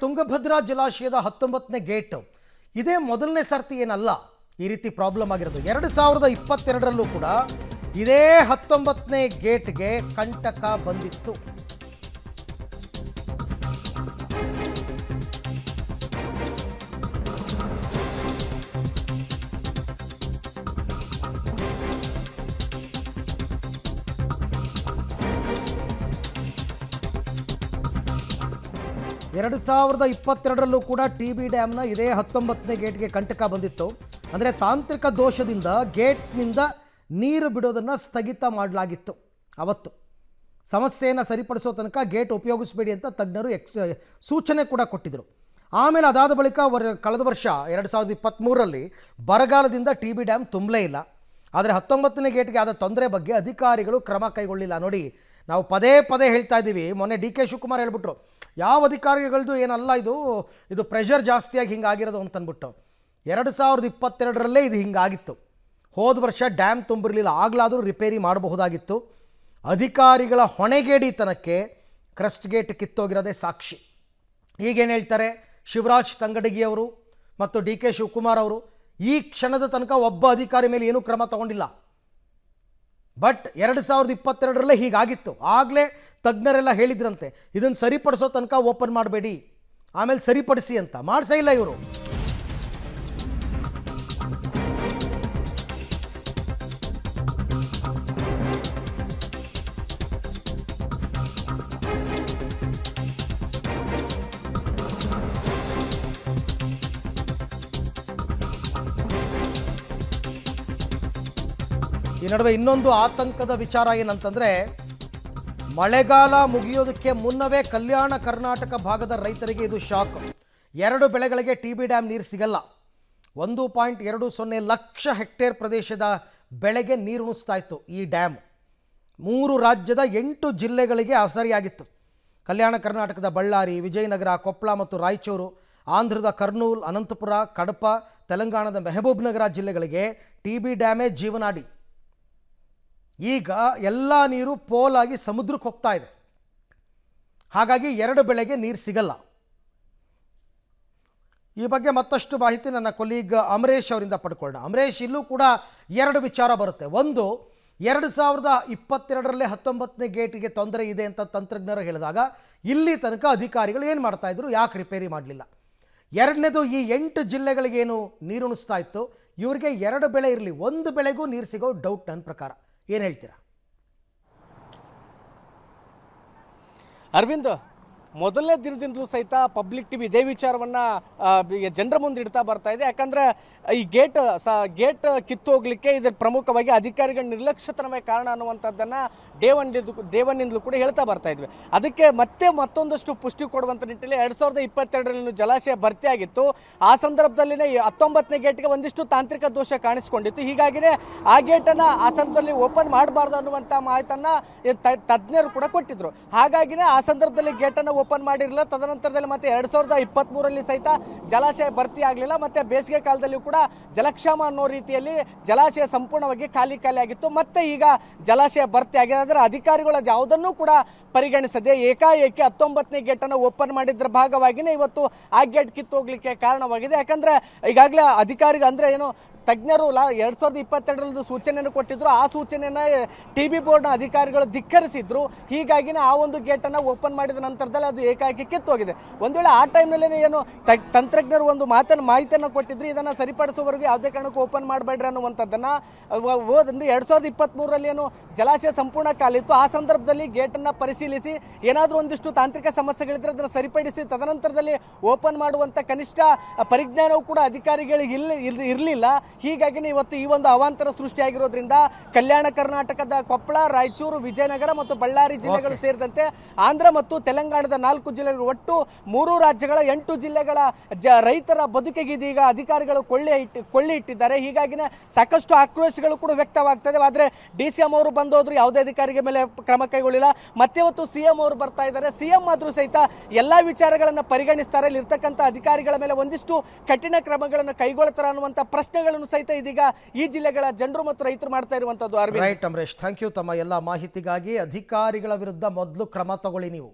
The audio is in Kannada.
ತುಂಗಭದ್ರಾ ಜಲಾಶಯದ 19ನೇ ಗೇಟ್ ಇದೇ ಮೊದಲನೇ ಸರ್ತಿ ಏನಲ್ಲ ಈ ರೀತಿ ಪ್ರಾಬ್ಲಮ್ ಆಗಿರೋದು. 2022ರಲ್ಲೂ ಕೂಡ ಇದೇ 19ನೇ ಗೇಟ್ಗೆ ಕಂಟಕ ಬಂದಿತ್ತು. ಎರಡು 2022ರಲ್ಲೂ ಕೂಡ ಟಿ.ಬಿ ಡ್ಯಾಮ್ನ ಇದೇ 19ನೇ ಗೇಟ್ಗೆ ಕಂಟಕ ಬಂದಿತ್ತು. ಅಂದರೆ ತಾಂತ್ರಿಕ ದೋಷದಿಂದ ಗೇಟ್ನಿಂದ ನೀರು ಬಿಡೋದನ್ನು ಸ್ಥಗಿತ ಮಾಡಲಾಗಿತ್ತು. ಅವತ್ತು ಸಮಸ್ಯೆಯನ್ನು ಸರಿಪಡಿಸೋ ತನಕ ಗೇಟ್ ಉಪಯೋಗಿಸಬೇಡಿ ಅಂತ ತಜ್ಞರು ಸೂಚನೆ ಕೂಡ ಕೊಟ್ಟಿದ್ದರು. ಆಮೇಲೆ ಅದಾದ ಬಳಿಕ ಕಳೆದ ವರ್ಷ 2023ರಲ್ಲಿ ಬರಗಾಲದಿಂದ ಟಿ.ಬಿ ಡ್ಯಾಮ್ ತುಂಬಲೇ ಇಲ್ಲ. ಆದರೆ 19ನೇ ಗೇಟ್ಗೆ ಆದ ತೊಂದರೆ ಬಗ್ಗೆ ಅಧಿಕಾರಿಗಳು ಕ್ರಮ ಕೈಗೊಳ್ಳಿಲ್ಲ. ನೋಡಿ, ನಾವು ಪದೇ ಪದೇ ಹೇಳ್ತಾ ಇದ್ದೀವಿ. ಮೊನ್ನೆ ಡಿ.ಕೆ. ಶಿವಕುಮಾರ್ ಹೇಳ್ಬಿಟ್ರು, ಯಾವ ಅಧಿಕಾರಿಗಳದ್ದು ಏನಲ್ಲ, ಇದು ಪ್ರೆಷರ್ ಜಾಸ್ತಿಯಾಗಿ ಹಿಂಗಾಗಿರೋದು ಅಂತಂದ್ಬಿಟ್ಟು. 2022ರಲ್ಲೇ ಇದು ಹಿಂಗಾಗಿತ್ತು. ಹೋದ ವರ್ಷ ಡ್ಯಾಮ್ ತುಂಬಿರಲಿಲ್ಲ, ಆಗಲಾದರೂ ರಿಪೇರಿ ಮಾಡಬಹುದಾಗಿತ್ತು. ಅಧಿಕಾರಿಗಳ ಹೊಣೆಗೇಡಿತನಕ್ಕೆ ಕ್ರಸ್ಟ್ ಗೇಟ್ ಕಿತ್ತೋಗಿರೋದೇ ಸಾಕ್ಷಿ. ಈಗೇನು ಹೇಳ್ತಾರೆ ಶಿವರಾಜ್ ತಂಗಡಗಿಯವರು ಮತ್ತು ಡಿ.ಕೆ. ಶಿವಕುಮಾರ್ ಅವರು, ಈ ಕ್ಷಣದ ತನಕ ಒಬ್ಬ ಅಧಿಕಾರಿ ಮೇಲೆ ಏನೂ ಕ್ರಮ ತಗೊಂಡಿಲ್ಲ. ಬಟ್ 2022ರಲ್ಲೇ ಹೀಗಾಗಿತ್ತು. ಆಗಲೇ ತಜ್ಞರೆಲ್ಲ ಹೇಳಿದ್ರಂತೆ, ಇದನ್ನು ಸರಿಪಡಿಸೋ ತನಕ ಓಪನ್ ಮಾಡಬೇಡಿ, ಆಮೇಲೆ ಸರಿಪಡಿಸಿ ಅಂತ. ಮಾಡಿಸೇ ಇಲ್ಲ ಇವರು. ಈ ನಡುವೆ ಇನ್ನೊಂದು ಆತಂಕದ ವಿಚಾರ ಏನಂತಂದರೆ, ಮಳೆಗಾಲ ಮುಗಿಯೋದಕ್ಕೆ ಮುನ್ನವೇ ಕಲ್ಯಾಣ ಕರ್ನಾಟಕ ಭಾಗದ ರೈತರಿಗೆ ಇದು ಶಾಕ್. 2 ಬೆಳೆಗಳಿಗೆ ಟಿ.ಬಿ ಡ್ಯಾಮ್ ನೀರು ಸಿಗಲ್ಲ. 1.20 ಲಕ್ಷ ಹೆಕ್ಟೇರ್ ಪ್ರದೇಶದ ಬೆಳೆಗೆ ನೀರುಣಿಸ್ತಾ ಇತ್ತು ಈ ಡ್ಯಾಮ್. 3 ರಾಜ್ಯದ 8 ಜಿಲ್ಲೆಗಳಿಗೆ ಅಸರಿಯಾಗಿತ್ತು. ಕಲ್ಯಾಣ ಕರ್ನಾಟಕದ ಬಳ್ಳಾರಿ, ವಿಜಯನಗರ, ಕೊಪ್ಪಳ ಮತ್ತು ರಾಯಚೂರು, ಆಂಧ್ರದ ಕರ್ನೂಲ್, ಅನಂತಪುರ, ಕಡಪ, ತೆಲಂಗಾಣದ ಮೆಹಬೂಬ್ ನಗರ ಜಿಲ್ಲೆಗಳಿಗೆ ಟಿ.ಬಿ ಡ್ಯಾಮೇ ಜೀವನಾಡಿ. ಈಗ ಎಲ್ಲ ನೀರು ಪೋಲಾಗಿ ಸಮುದ್ರಕ್ಕೆ ಹೋಗ್ತಾ ಇದೆ. ಹಾಗಾಗಿ 2 ಬೆಳೆಗೆ ನೀರು ಸಿಗಲ್ಲ. ಈ ಬಗ್ಗೆ ಮತ್ತಷ್ಟು ಮಾಹಿತಿ ನನ್ನ ಕೊಲೀಗ್ ಅಮರೇಶ್ ಅವರಿಂದ ಪಡ್ಕೊಳ್ಳೋಣ. ಅಮರೇಶ್, ಇಲ್ಲೂ ಕೂಡ 2 ವಿಚಾರ ಬರುತ್ತೆ. ಒಂದು, 2022ರಲ್ಲೇ 19ನೇ ಗೇಟಿಗೆ ತೊಂದರೆ ಇದೆ ಅಂತ ತಂತ್ರಜ್ಞರು ಹೇಳಿದಾಗ ಇಲ್ಲಿ ತನಕ ಅಧಿಕಾರಿಗಳು ಏನು ಮಾಡ್ತಾ ಇದ್ರು, ಯಾಕೆ ರಿಪೇರಿ ಮಾಡಲಿಲ್ಲ? ಎರಡನೇದು, ಈ 8 ಜಿಲ್ಲೆಗಳಿಗೇನು ನೀರುಣಿಸ್ತಾ ಇತ್ತು, ಇವರಿಗೆ 2 ಬೆಳೆ ಇರಲಿ, 1 ಬೆಳೆಗೂ ನೀರು ಸಿಗೋ ಡೌಟ್ ನನ್ನ ಪ್ರಕಾರ. ಏನು ಹೇಳ್ತೀರಾ? ಅರವಿಂದ್, ಮೊದಲನೇ ದಿನದಿಂದಲೂ ಸಹಿತ ಪಬ್ಲಿಕ್ ಟಿವಿ ಇದೇ ವಿಚಾರವನ್ನು ಜನರ ಮುಂದೆ ಇಡ್ತಾ ಬರ್ತಾ ಇದೆ. ಯಾಕಂದರೆ ಈ ಗೇಟ್ ಕಿತ್ತು ಹೋಗ್ಲಿಕ್ಕೆ ಇದರ ಪ್ರಮುಖವಾಗಿ ಅಧಿಕಾರಿಗಳ ನಿರ್ಲಕ್ಷ್ಯತನವೇ ಕಾರಣ ಅನ್ನುವಂಥದ್ದನ್ನು ಡೇ ಒನ್ನಿಂದಲೂ ಕೂಡ ಹೇಳ್ತಾ ಬರ್ತಾ ಇದ್ವಿ. ಅದಕ್ಕೆ ಮತ್ತೊಂದಷ್ಟು ಪುಷ್ಟಿ ಕೊಡುವಂಥ ನಿಟ್ಟಿನಲ್ಲಿ 2022ರಲ್ಲಿ ಜಲಾಶಯ ಭರ್ತಿಯಾಗಿತ್ತು. ಆ ಸಂದರ್ಭದಲ್ಲಿನೇ 19ನೇ ಗೇಟ್ಗೆ ಒಂದಿಷ್ಟು ತಾಂತ್ರಿಕ ದೋಷ ಕಾಣಿಸ್ಕೊಂಡಿತ್ತು. ಹೀಗಾಗಿನೇ ಆ ಗೇಟನ್ನು ಆ ಸಂದರ್ಭದಲ್ಲಿ ಓಪನ್ ಮಾಡಬಾರ್ದು ಅನ್ನುವಂಥ ಮಾಹಿತಿಯನ್ನು ತಜ್ಞರು ಕೂಡ ಕೊಟ್ಟಿದ್ರು. ಹಾಗಾಗಿನೇ ಆ ಸಂದರ್ಭದಲ್ಲಿ ಗೇಟನ್ನು ಓಪನ್ ಮಾಡಿರಲಿಲ್ಲ. ತದನಂತರದಲ್ಲಿ ಮತ್ತೆ 2023ರಲ್ಲಿ ಸಹಿತ ಜಲಾಶಯ ಭರ್ತಿ ಆಗಲಿಲ್ಲ. ಮತ್ತೆ ಬೇಸಿಗೆ ಕಾಲದಲ್ಲಿ ಕೂಡ ಜಲಕ್ಷಾಮ ಅನ್ನೋ ರೀತಿಯಲ್ಲಿ ಜಲಾಶಯ ಸಂಪೂರ್ಣವಾಗಿ ಖಾಲಿ ಆಗಿತ್ತು. ಮತ್ತೆ ಈಗ ಜಲಾಶಯ ಭರ್ತಿ ಆಗಿದೆ. ಅದರ ಅಧಿಕಾರಿಗಳು ಅದು ಯಾವುದನ್ನೂ ಕೂಡ ಪರಿಗಣಿಸದೆ ಏಕಾಏಕಿ 19ನೇ ಗೇಟನ್ನು ಓಪನ್ ಮಾಡಿದ್ರ ಭಾಗವಾಗಿನೇ ಇವತ್ತು ಆ ಗೇಟ್ ಕಿತ್ತೋಗ್ಲಿಕ್ಕೆ ಕಾರಣವಾಗಿದೆ. ಯಾಕಂದ್ರೆ ಈಗಾಗಲೇ ಅಧಿಕಾರಿಗಳು ಅಂದ್ರೆ ಏನು ತಜ್ಞರು 2022ರಲ್ಲಿ ಸೂಚನೆಯನ್ನು ಕೊಟ್ಟಿದ್ರು. ಆ ಸೂಚನೆಯನ್ನು ಟಿ.ಬಿ ಬೋರ್ಡ್ನ ಅಧಿಕಾರಿಗಳು ಧಿಕ್ಕರಿಸಿದ್ರು. ಹೀಗಾಗಿನೇ ಆ ಒಂದು ಗೇಟನ್ನು ಓಪನ್ ಮಾಡಿದ ನಂತರದಲ್ಲಿ ಅದು ಏಕಾಏಕಿ ಕಿತ್ತೋಗಿದೆ. ಒಂದು ವೇಳೆ ಆ ಟೈಮ್ನಲ್ಲೇ ಏನು ತಂತ್ರಜ್ಞರು ಒಂದು ಮಾಹಿತಿಯನ್ನು ಕೊಟ್ಟಿದ್ರು, ಇದನ್ನು ಸರಿಪಡಿಸುವವರೆಗೂ ಯಾವುದೇ ಕಾರಣಕ್ಕೂ ಓಪನ್ ಮಾಡಬೇಡ್ರಿ ಅನ್ನುವಂಥದ್ದನ್ನು. 2023ರಲ್ಲಿ ಏನು ಜಲಾಶಯ ಸಂಪೂರ್ಣ ಕಾಲಿತ್ತು. ಆ ಸಂದರ್ಭದಲ್ಲಿ ಗೇಟನ್ನು ಪರಿಶೀಲಿಸಿ ಏನಾದರೂ ಒಂದಿಷ್ಟು ತಾಂತ್ರಿಕ ಸಮಸ್ಯೆಗಳಿದ್ರೆ ಅದನ್ನು ಸರಿಪಡಿಸಿ ತದನಂತರದಲ್ಲಿ ಓಪನ್ ಮಾಡುವಂಥ ಕನಿಷ್ಠ ಪರಿಜ್ಞಾನವೂ ಕೂಡ ಅಧಿಕಾರಿಗಳಿಗೆ ಇರಲಿಲ್ಲ. ಹೀಗಾಗಿ ಇವತ್ತು ಈ ಒಂದು ಅವಾಂತರ ಸೃಷ್ಟಿಯಾಗಿರೋದ್ರಿಂದ ಕಲ್ಯಾಣ ಕರ್ನಾಟಕದ ಕೊಪ್ಪಳ, ರಾಯಚೂರು, ವಿಜಯನಗರ ಮತ್ತು ಬಳ್ಳಾರಿ ಜಿಲ್ಲೆಗಳು ಸೇರಿದಂತೆ ಆಂಧ್ರ ಮತ್ತು ತೆಲಂಗಾಣದ 4 ಜಿಲ್ಲೆಗಳು, ಒಟ್ಟು 3 ರಾಜ್ಯಗಳ 8 ಜಿಲ್ಲೆಗಳ ರೈತರ ಬದುಕಿಗೆ ಇದೀಗ ಅಧಿಕಾರಿಗಳು ಕೊಳ್ಳಿ ಇಟ್ಟಿದ್ದಾರೆ. ಹೀಗಾಗಿನೇ ಸಾಕಷ್ಟು ಆಕ್ರೋಶಗಳು ಕೂಡ ವ್ಯಕ್ತವಾಗ್ತದೆ. ಆದರೆ ಡಿ.ಸಿ.ಎಂ ಅವರು ಬಂದೋದ್ರು, ಯಾವುದೇ ಅಧಿಕಾರಿಗೆ ಮೇಲೆ ಕ್ರಮ ಕೈಗೊಳ್ಳಿಲ್ಲ. ಮತ್ತೆ ಇವತ್ತು ಸಿ.ಎಂ ಅವರು ಬರ್ತಾ ಇದ್ದಾರೆ. ಸಿ.ಎಂ ಆದರೂ ಸಹಿತ ಎಲ್ಲ ವಿಚಾರಗಳನ್ನು ಪರಿಗಣಿಸ್ತಾರೆ. ಇಲ್ಲಿರ್ತಕ್ಕಂಥ ಅಧಿಕಾರಿಗಳ ಮೇಲೆ ಒಂದಿಷ್ಟು ಕಠಿಣ ಕ್ರಮಗಳನ್ನು ಕೈಗೊಳ್ತಾರೆ ಅನ್ನುವಂಥ ಪ್ರಶ್ನೆಗಳನ್ನು ಸಹಿತ ಇದೀಗ ಈ ಜಿಲ್ಲೆಗಳ ಜನರು ಮತ್ತು ರೈತರು ಮಾಡ್ತಾ ಇರುವಂತದ್ದು. ರೈಟ್ ಅಮರೇಶ್, ಥ್ಯಾಂಕ್ ಯು ತಮ್ಮ ಎಲ್ಲ ಮಾಹಿತಿಗಾಗಿ. ಅಧಿಕಾರಿಗಳ ವಿರುದ್ಧ ಮೊದಲು ಕ್ರಮ ತಗೊಳ್ಳಿ ನೀವು.